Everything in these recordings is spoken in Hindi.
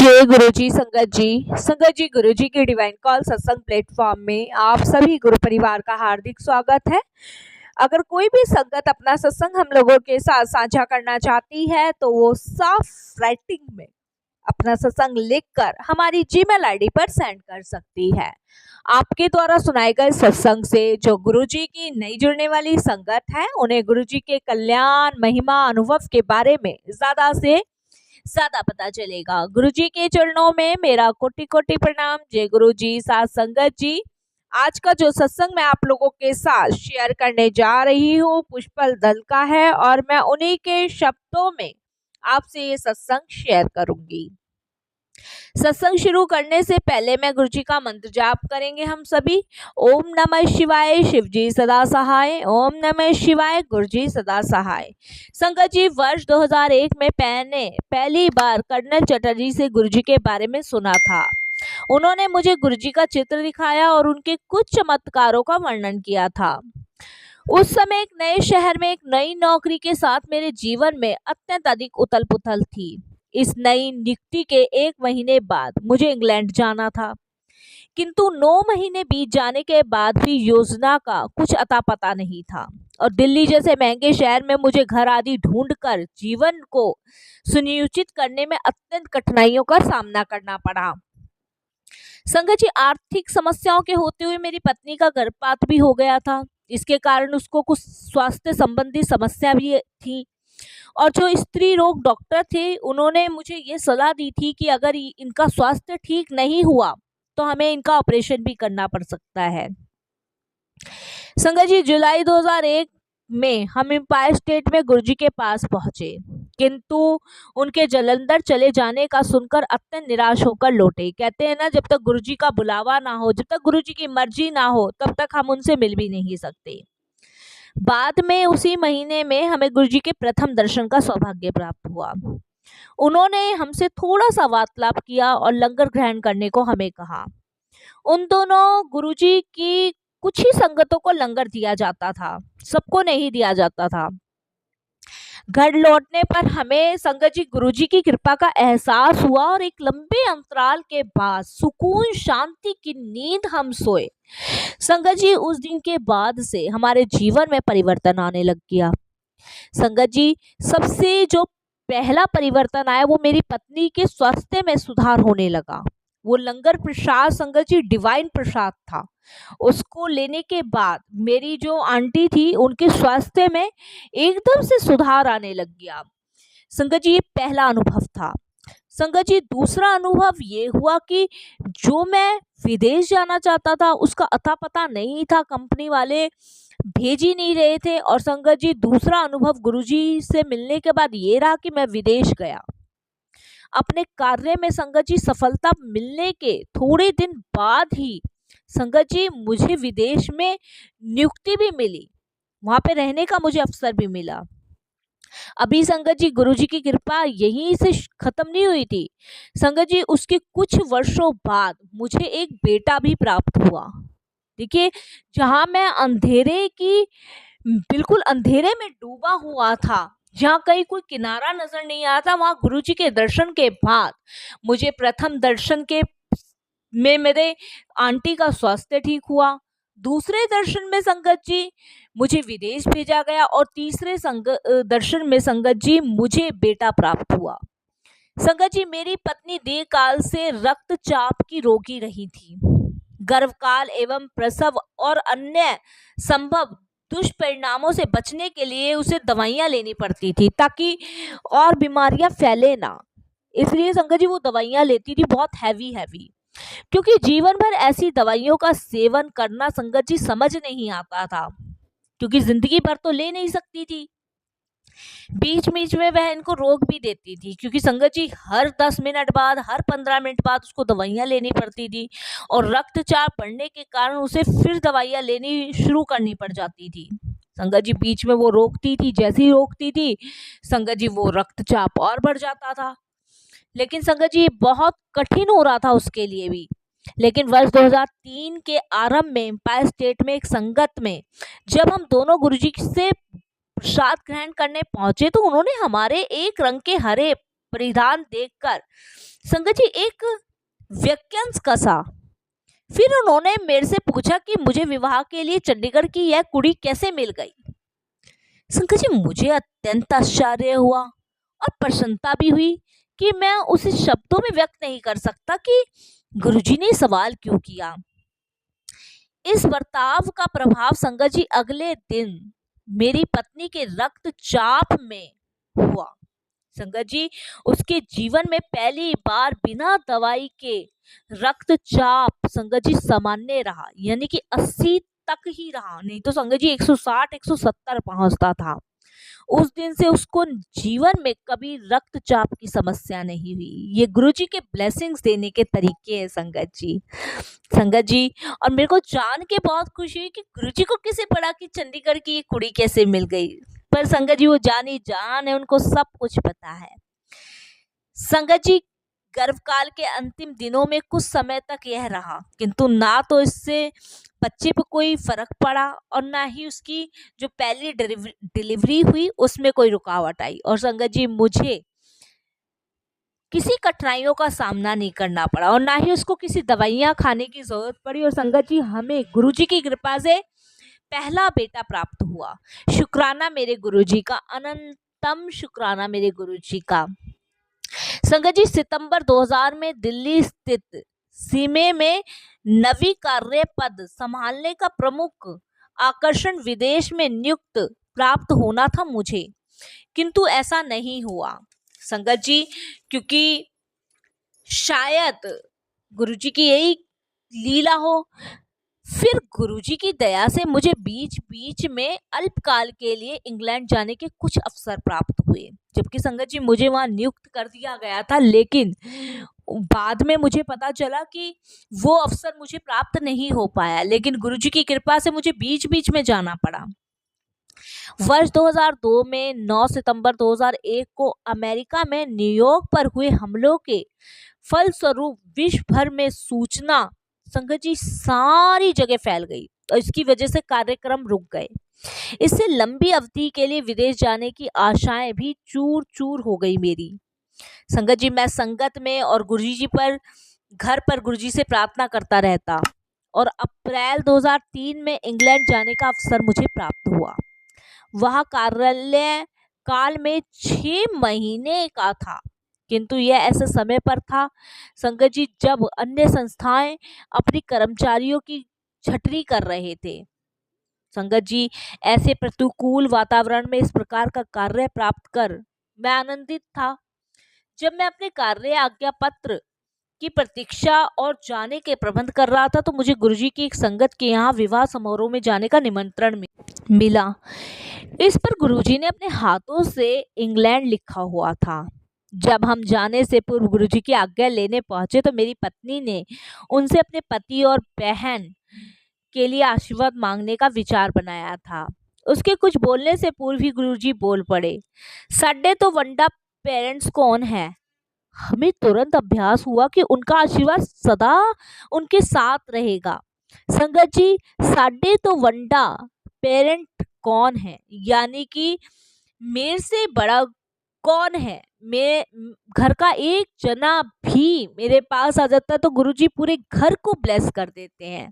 जय गुरु जी। संगत जी गुरु जी के डिवाइन कॉल सत्संग प्लेटफॉर्म में आप सभी गुरु परिवार का हार्दिक स्वागत है। अगर कोई भी संगत अपना सत्संग हम लोगों के साथ साझा करना चाहती है तो वो साफ राइटिंग में अपना सत्संग लिखकर हमारी जीमेल आईडी पर सेंड कर सकती है। आपके द्वारा सुनाए गए सत्संग से जो गुरुजी की नई जुड़ने वाली संगत है उन्हें गुरुजी के कल्याण महिमा अनुभव के बारे में ज्यादा से ज्यादा पता चलेगा। गुरुजी के चरणों में मेरा कोटि कोटि प्रणाम। जय गुरु जी। साथ संगत जी, आज का जो सत्संग मैं आप लोगों के साथ शेयर करने जा रही हूँ पुष्पल दल का है और मैं उन्हीं के शब्दों में आपसे ये सत्संग शेयर करूंगी। सत्संग शुरू करने से पहले मैं गुरुजी का मंत्र जाप करेंगे हम सभी। ओम नमः शिवाय, शिव जी सदा सहाय। ओम नमः शिवाय, गुरु जी सदा सहाय। संगत जी, वर्ष 2001 में मैंने पहली बार कर्नल चटर्जी से गुरुजी के बारे में सुना था। उन्होंने मुझे गुरुजी का चित्र दिखाया और उनके कुछ चमत्कारों का वर्णन किया था। उस समय एक नए शहर में एक नई नौकरी के साथ मेरे जीवन में अत्यंत अधिक उथल पुथल थी। इस नई नियुक्ति के 1 महीने बाद मुझे इंग्लैंड जाना था, किंतु 9 महीने बीत जाने के बाद भी योजना का कुछ अता पता नहीं था और दिल्ली जैसे महंगे शहर में मुझे घर आदि ढूंढकर जीवन को सुनियोजित करने में अत्यंत कठिनाइयों का सामना करना पड़ा। संगत जी, आर्थिक समस्याओं के होते हुए मेरी पत्नी का गर्भपात भी हो गया था। इसके कारण उसको कुछ स्वास्थ्य संबंधी समस्या भी थी और जो स्त्री रोग डॉक्टर थे उन्होंने मुझे ये सलाह दी थी कि अगर इनका स्वास्थ्य ठीक नहीं हुआ तो हमें इनका ऑपरेशन भी करना पड़ सकता है। संगत जी, जुलाई 2001 में हम एम्पायर स्टेट में गुरुजी के पास पहुंचे, किंतु उनके जलंधर चले जाने का सुनकर अत्यंत निराश होकर लौटे। कहते हैं ना, जब तक गुरुजी का बुलावा ना हो, जब तक गुरुजी की मर्जी ना हो, तब तक हम उनसे मिल भी नहीं सकते। बाद में उसी महीने में हमें गुरुजी के प्रथम दर्शन का सौभाग्य प्राप्त हुआ। उन्होंने हमसे थोड़ा सा वार्तालाप किया और लंगर ग्रहण करने को हमें कहा। उन दोनों गुरुजी की कुछ ही संगतों को लंगर दिया जाता था, सबको नहीं दिया जाता था। घर लौटने पर हमें संगत जी गुरुजी की कृपा का एहसास हुआ और एक लंबे अंतराल के बाद सुकून शांति की नींद हम सोए। संगत जी, उस दिन के बाद से हमारे जीवन में परिवर्तन आने लग गया। संगत जी, सबसे जो पहला परिवर्तन आया वो मेरी पत्नी के स्वास्थ्य में सुधार होने लगा। वो लंगर प्रसाद संगत जी डिवाइन प्रसाद था। उसको लेने के बाद मेरी जो आंटी थी उनके स्वास्थ्य में एकदम से सुधार आने लग गया। संगत जी, ये पहला अनुभव था। संगत जी, दूसरा अनुभव ये हुआ कि जो मैं विदेश जाना चाहता था उसका अता पता नहीं था, कंपनी वाले भेज ही नहीं रहे थे। और संगत जी, दूसरा अनुभव गुरुजी से मिलने के बाद ये रहा कि मैं विदेश गया। अपने कार्य में संगत जी सफलता मिलने के थोड़े दिन बाद ही संगत जी मुझे विदेश में नियुक्ति भी मिली, वहां पे रहने का मुझे अवसर भी मिला। अभी संगत जी गुरुजी की कृपा यहीं से खत्म नहीं हुई थी। संगत जी, उसके कुछ वर्षों बाद मुझे एक बेटा भी प्राप्त हुआ। देखिए, जहां मैं अंधेरे की बिल्कुल अंधेरे में डूबा हुआ था, जहाँ कहीं कोई किनारा नजर नहीं आता, वहां गुरुजी के दर्शन के बाद मुझे प्रथम दर्शन के में मेरे आंटी का स्वास्थ्य ठीक हुआ। दूसरे दर्शन में संगत जी मुझे विदेश भेजा गया और तीसरे दर्शन में संगत जी मुझे बेटा प्राप्त हुआ। संगत जी, मेरी पत्नी दीर्घकाल से रक्तचाप की रोगी रही थी। गर्भकाल एवं प्रसव और अन्य संभव दुष्परिणामों से बचने के लिए उसे दवाइयां लेनी पड़ती थी ताकि और बीमारियां फैले ना। इसलिए संगत जी वो दवाइयां लेती थी, बहुत हैवी, क्योंकि जीवन भर ऐसी दवाइयों का सेवन करना संगत जी समझ नहीं आता था, क्योंकि जिंदगी भर तो ले नहीं सकती थी। बीच बीच में वह इनको रोक भी देती थी, क्योंकि संगत जी हर 10 मिनट बाद, हर 15 मिनट बाद उसको दवाइयां लेनी पड़ती थी और रक्तचाप बढ़ने के कारण उसे फिर दवाइयां लेनी शुरू करनी पड़ जाती थी। संगत जी बीच में वो रोकती थी, जैसे ही रोकती थी संगत जी वो रक्तचाप और बढ़ जाता था। लेकिन संगत जी बहुत कठिन हो रहा था उसके लिए भी। लेकिन वर्ष 2003 के आरंभ में एम्पायर स्टेट में एक संगत में जब हम दोनों गुरुजी से प्रसाद ग्रहण करने पहुंचे तो उन्होंने हमारे एक रंग के हरे परिधान देखकर संगत जी एक वाक्यांश कसा। फिर उन्होंने मेरे से पूछा कि मुझे विवाह के लिए चंडीगढ़ की यह कुड़ी कैसे मिल गई। संगत जी मुझे अत्यंत आश्चर्य हुआ और प्रसन्नता भी हुई कि मैं उसे शब्दों में व्यक्त नहीं कर सकता कि गुरुजी ने सवाल क्यों किया। इस बर्ताव का प्रभाव संगत जी अगले दिन मेरी पत्नी के रक्तचाप में हुआ। संगत जी उसके जीवन में पहली बार बिना दवाई के रक्तचाप संगत जी सामान्य रहा, यानी कि 80 तक ही रहा, नहीं तो संगत जी 160 170 पहुंचता था। उस दिन से उसको जीवन में कभी रक्तचाप की समस्या नहीं हुई। ये गुरुजी के ब्लेसिंग्स देने के तरीके हैं संगत जी। संगत जी और मेरे को जान के बहुत खुशी हुई कि गुरुजी को किसे पड़ा कि चंडीगढ़ की ये कुड़ी कैसे मिल गई। पर संगत जी वो जानी जान है, उनको सब कुछ पता है। संगत जी गर्भकाल के अंतिम दिनों में कुछ समय तक यह रहा, किंतु ना तो इससे बच्चे पर कोई फर्क पड़ा और ना ही उसकी जो पहली डिलीवरी हुई उसमें कोई रुकावट आई। और संगत जी मुझे किसी कठिनाइयों का सामना नहीं करना पड़ा और ना ही उसको किसी दवाइयाँ खाने की जरूरत पड़ी। और संगत जी हमें गुरुजी की कृपा से पहला बेटा प्राप्त हुआ। शुक्राना मेरे गुरुजी का, अनंतम शुक्राना मेरे गुरुजी का। संगत जी सितंबर 2000 में दिल्ली स्थित सीमे में नवी कार्य पद संभालने का प्रमुख आकर्षण विदेश में नियुक्त प्राप्त होना था मुझे, किंतु ऐसा नहीं हुआ संगत जी, क्योंकि शायद गुरुजी की यही लीला हो। फिर गुरुजी की दया से मुझे बीच बीच में अल्पकाल के लिए इंग्लैंड जाने के कुछ अवसर प्राप्त हुए, जबकि संगत जी मुझे वहां नियुक्त कर दिया गया था, लेकिन बाद में मुझे पता चला कि वो अवसर मुझे प्राप्त नहीं हो पाया, लेकिन गुरुजी की कृपा से मुझे बीच बीच में जाना पड़ा। वर्ष 2002 में 9 सितंबर 2001 को अमेरिका में न्यूयॉर्क पर हुए हमलों के फलस्वरूप विश्व भर में सूचना संगत जी सारी जगह फैल गई और इसकी वजह से कार्यक्रम रुक गए। इससे लंबी अवधि के लिए विदेश जाने की आशाएं भी चूर चूर हो गई मेरी। संगत जी मैं संगत में और गुरुजी जी पर घर पर गुरुजी से प्रार्थना करता रहता और अप्रैल 2003 में इंग्लैंड जाने का अवसर मुझे प्राप्त हुआ। वह कार्यालय काल में 6 महीने का था, किंतु यह ऐसे समय पर था संगत जी जब अन्य संस्थाएं अपनी कर्मचारियों की छटनी कर रहे थे। संगत जी ऐसे प्रतिकूल वातावरण में इस प्रकार का कार्य प्राप्त कर मैं आनंदित था। जब मैं अपने कार्य आज्ञा पत्र की प्रतीक्षा और जाने के प्रबंध कर रहा था तो मुझे गुरुजी की एक संगत के यहाँ विवाह समारोह में जाने का निमंत्रण मिला। इस पर गुरुजी ने अपने हाथों से इंग्लैंड लिखा हुआ था। जब हम जाने से पूर्व गुरुजी की आज्ञा लेने पहुंचे तो मेरी पत्नी ने उनसे अपने पति और बहन के लिए आशीर्वाद मांगने का विचार बनाया था। उसके कुछ बोलने से पूर्व ही गुरुजी बोल पड़े, साडे तो वंडा पेरेंट्स कौन है। हमें तुरंत अभ्यास हुआ कि उनका आशीर्वाद सदा उनके साथ रहेगा। संगत जी साडे तो वंडा पेरेंट कौन है, यानी कि मेरे से बड़ा कौन है। मैं घर का एक जना भी मेरे पास आ जाता तो गुरुजी पूरे घर को ब्लेस कर देते हैं।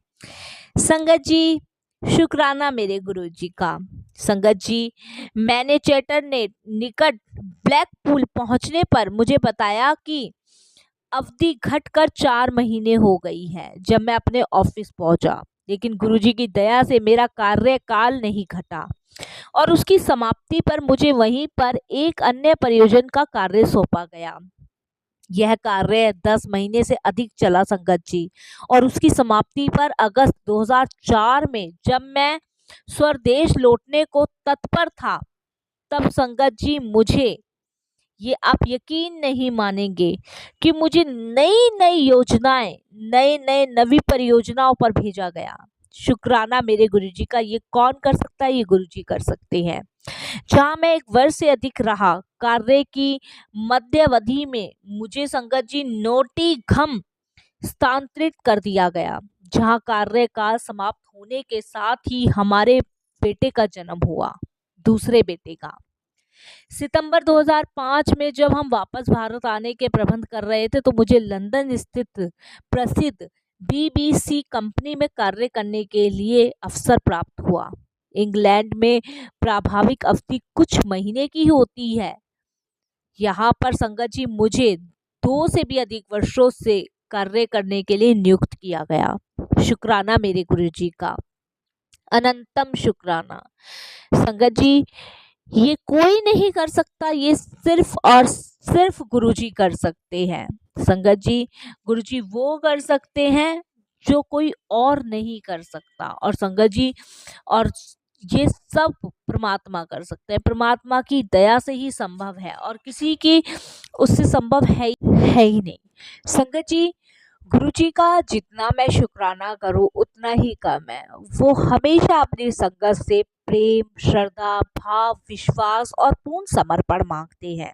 संगत जी शुक्राना मेरे गुरुजी का। संगत जी मैंने चैटर ने निकट ब्लैकपूल पहुंचने पर मुझे बताया कि अवधि घटकर 4 महीने हो गई है जब मैं अपने ऑफिस पहुंचा, लेकिन गुरुजी की दया से मेरा कार्यकाल नहीं घटा और उसकी समाप्ति पर मुझे वहीं पर एक अन्य परियोजना का कार्य सौंपा गया। यह कार्य 10 महीने से अधिक चला संगत जी, और उसकी समाप्ति पर अगस्त 2004 में जब मैं स्वदेश लौटने को तत्पर था तब संगत जी मुझे, ये आप यकीन नहीं मानेंगे कि मुझे नई नई योजनाएं, नए नवी परियोजनाओं पर भेजा गया। शुक्राना मेरे गुरुजी का। ये कौन कर सकता है, ये गुरुजी कर सकते हैं। जहाँ मैं 1 वर्ष से अधिक रहा, कार्य की मध्यावधि में मुझे संगत जी नोटिघम स्थानांतरित कर दिया गया, जहाँ कार्यकाल समाप्त होने के साथ ही हमारे बेटे का जन्म हुआ, दूसरे बेटे का। सितंबर 2005 में जब हम वापस भारत आने के प्रबंध कर रहे थे तो मुझे लंदन स्थित प्रसिद्ध BBC कंपनी में कार्य करने के लिए अवसर प्राप्त हुआ। इंग्लैंड में प्राभाविक अवधि कुछ महीने की होती है। यहाँ पर संगत जी मुझे 2 से भी अधिक वर्षों से कार्य करने के लिए नियुक्त किया गया। शुक्राना मेरे गुरुजी का, अनंतम शुक्राना। संगत जी ये कोई नहीं कर सकता, ये सिर्फ और सिर्फ गुरुजी कर सकते हैं। संगत जी गुरुजी वो कर सकते हैं जो कोई और नहीं कर सकता, और संगत जी और ये सब परमात्मा कर सकते हैं। परमात्मा की दया से ही संभव है और किसी की उससे संभव है ही नहीं। संगत जी गुरुजी का जितना मैं शुक्राना करूं उतना ही कम है। वो हमेशा अपनी संगत से प्रेम, श्रद्धा, भाव, विश्वास और पूर्ण समर्पण मांगते हैं।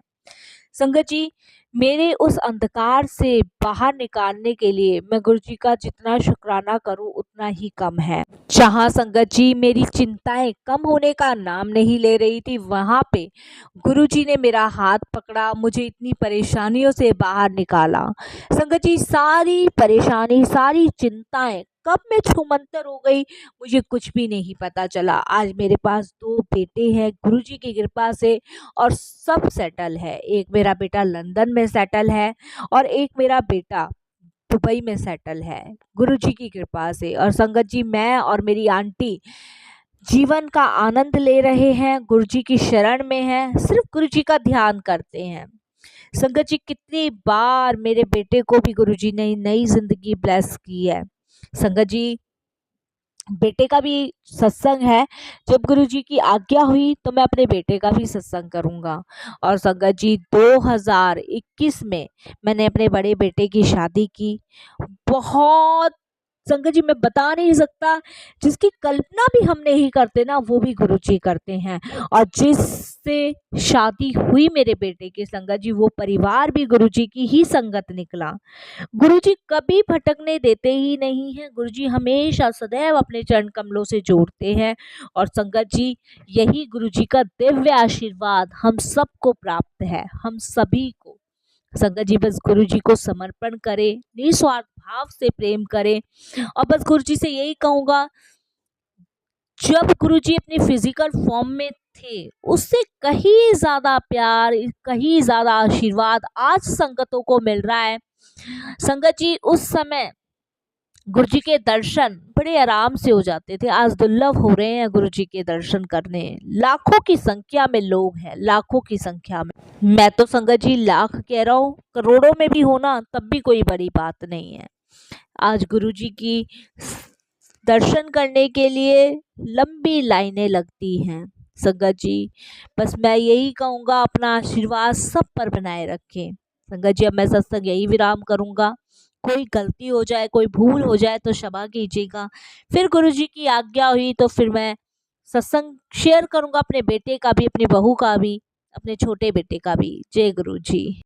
संगत जी मेरे उस अंधकार से बाहर निकालने के लिए मैं गुरुजी का जितना शुक्राना करूं उतना ही कम है। जहां संगत जी मेरी चिंताएं कम होने का नाम नहीं ले रही थी, वहां पे गुरुजी ने मेरा हाथ पकड़ा, मुझे इतनी परेशानियों से बाहर निकाला। संगत जी सारी परेशानी, सारी चिंताएं कब मैं छूमंतर हो गई मुझे कुछ भी नहीं पता चला। आज मेरे पास 2 बेटे हैं गुरुजी की कृपा से और सब सेटल है। एक मेरा बेटा लंदन में सेटल है और एक मेरा बेटा दुबई में सेटल है गुरुजी की कृपा से। और संगत जी मैं और मेरी आंटी जीवन का आनंद ले रहे हैं, गुरुजी की शरण में हैं, सिर्फ गुरुजी का ध्यान करते हैं। संगत जी कितनी बार मेरे बेटे को भी गुरुजी ने नई जिंदगी ब्लेस की है। संगत जी बेटे का भी सत्संग है, जब गुरुजी की आज्ञा हुई तो मैं अपने बेटे का भी सत्संग करूंगा। और संगत जी 2021 में मैंने अपने बड़े बेटे की शादी की। बहुत संगत जी मैं बता नहीं सकता, जिसकी कल्पना भी हम नहीं करते ना वो भी गुरुजी करते हैं। और जिससे शादी हुई मेरे बेटे की संगत जी, वो परिवार भी गुरुजी की ही संगत निकला। गुरुजी कभी भटकने देते ही नहीं हैं। गुरुजी हमेशा सदैव अपने चरण कमलों से जोड़ते हैं। और संगत जी यही गुरुजी का दिव्य आशीर्वाद हम सबको प्राप्त है, हम सभी को। संगत जी बस गुरुजी को समर्पण करें, निस्वार्थ भाव से प्रेम करें। और बस गुरुजी से यही कहूँगा, जब गुरुजी अपनी फिजिकल फॉर्म में थे उससे कहीं ज्यादा प्यार, कहीं ज्यादा आशीर्वाद आज संगतों को मिल रहा है। संगत जी उस समय गुरुजी के दर्शन बड़े आराम से हो जाते थे, आज दुर्लभ हो रहे हैं गुरुजी के दर्शन करने। लाखों की संख्या में लोग हैं, लाखों की संख्या में। मैं तो संगत जी लाख कह रहा हूँ, करोड़ों में भी होना तब भी कोई बड़ी बात नहीं है। आज गुरुजी की दर्शन करने के लिए लंबी लाइनें लगती हैं। संगत जी बस मैं यही कहूँगा, अपना आशीर्वाद सब पर बनाए रखें। संगत जी अब मैं सत्संग यही विराम करूँगा। कोई गलती हो जाए, कोई भूल हो जाए तो क्षमा कीजिएगा। फिर गुरुजी की आज्ञा हुई तो फिर मैं सत्संग शेयर करूँगा, अपने बेटे का भी, अपनी बहू का भी, अपने छोटे बेटे का भी। जय गुरु जी।